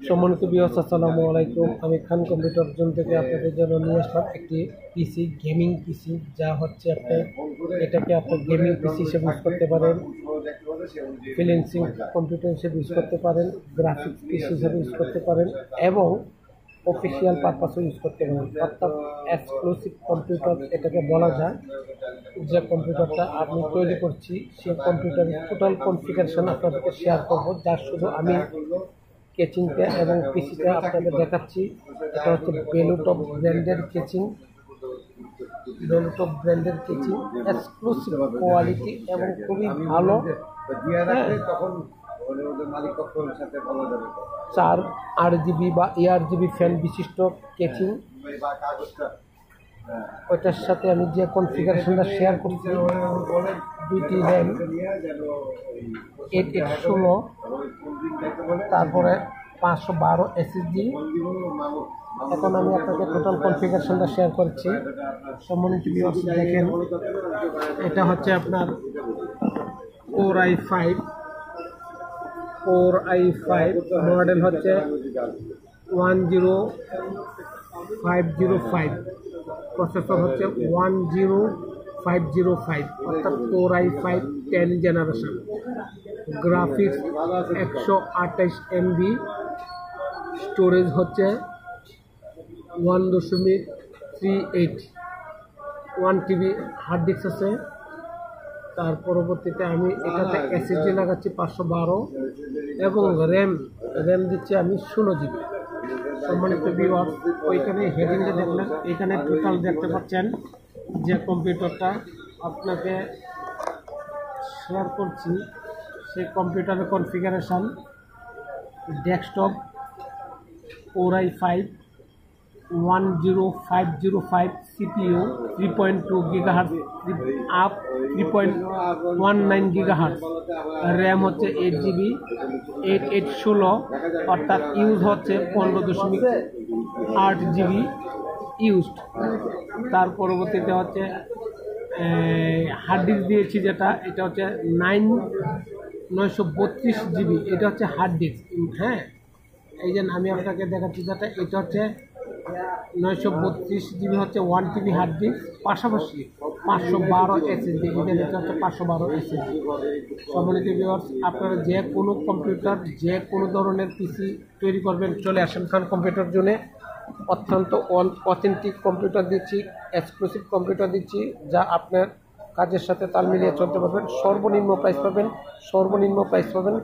সম্মানিত ভিউয়ার্স, আসসালামু আলাইকুম। আমি খান কম্পিউটার জোন থেকে আপনাদের জন্য নিয়ে আসলাম একটি পিসি, গেমিং পিসি, যা হচ্ছে আপনার এটাকে আপনার গেমিং পিসি হিসেবে ইউজ করতে পারেন, ফ্রিল্যান্সিং কম্পিউটার হিসেবে ইউজ করতে পারেন, গ্রাফিক্স পিসি হিসেবে ইউজ করতে পারেন এবং অফিসিয়াল পারপাসও ইউজ করতে পারেন। অর্থাৎ এক্সক্লুসিভ কম্পিউটার এটাকে বলা যায়। যে কম্পিউটারটা আমি তৈরি করছি সেই কম্পিউটারের টোটাল কনফিগারেশন আপনাদেরকে শেয়ার করব, যার শুধু আমি কেচিংটা এবং পিসিটা আপনাদের দেখাচ্ছি। এটা হচ্ছে বেলুটপ ব্র্যান্ডের কেচিং, বেলুটপ ব্র্যান্ডের কেচিং, এক্সক্লুসিভ কোয়ালিটি এবং খুবই ভালো। 4 RGB বা ARGB ফ্যান বিশিষ্ট কেচিং। ওইটার সাথে আমি যে কনফিগারেশনটা শেয়ার করছি, 2টি র্যাম, 8816, তারপরে 512 SSD। এখন আমি আপনাকে টোটাল কনফিগারেশনটা শেয়ার করছি। সম্মানিত ভিউয়ার্স, দেখেন, এটা হচ্ছে আপনার Core i5 মডেল হচ্ছে 10505, প্রসেসর হচ্ছে 10505, অর্থাৎ Core i5 10 generation. Graphics 128 MB, storage হচ্ছে 1.38, 1 TB হার্ড ডিস্ক আছে। তার পরবর্তীতে আমি এটাতে SSD লাগাচ্ছি 512 এবং র্যাম দিচ্ছি আমি 16 GB। সম্মানিত ভিউয়ার্স, ওইখানে হেডিংটা দেখলেন, এখানে টোটাল দেখতে পাচ্ছেন যে কম্পিউটারটা আপনাকে শেয়ার করছি সেই কম্পিউটারের configuration. Desktop Core i5 10505, CPU 3.2 GHz up 3.19 GHz, RAM হচ্ছে 8 GB, 8816, অর্থাৎ ইউজ হচ্ছে 15.8 GB ইউজড। তার পরবর্তীতে হচ্ছে হার্ড ডিস্ক দিয়েছি যেটা, এটা হচ্ছে 932 GB, এটা হচ্ছে হার্ড ডিস্ক। হ্যাঁ, এই যে আমি আপনাকে দেখাচ্ছি যেটা, এটা হচ্ছে 932 GB হচ্ছে 1 TB হার্ড ডিস্ক, পাশাপাশি 512 SSD, এটা হচ্ছে 512 SSD। সম্মানিত ভিউয়ার্স, আপনারা যে কোনো কম্পিউটার, যে কোনো ধরনের পিসি তৈরি করবেন, চলে আসেন খান কম্পিউটার জোনে। অত্যন্ত অথেন্টিক কম্পিউটার দিচ্ছি, এক্সক্লুসিভ কম্পিউটার দিচ্ছি, যা আপনার কাজের সাথে তাল মিলিয়ে চলতে পারবেন। সর্বনিম্ন প্রাইস পাবেন।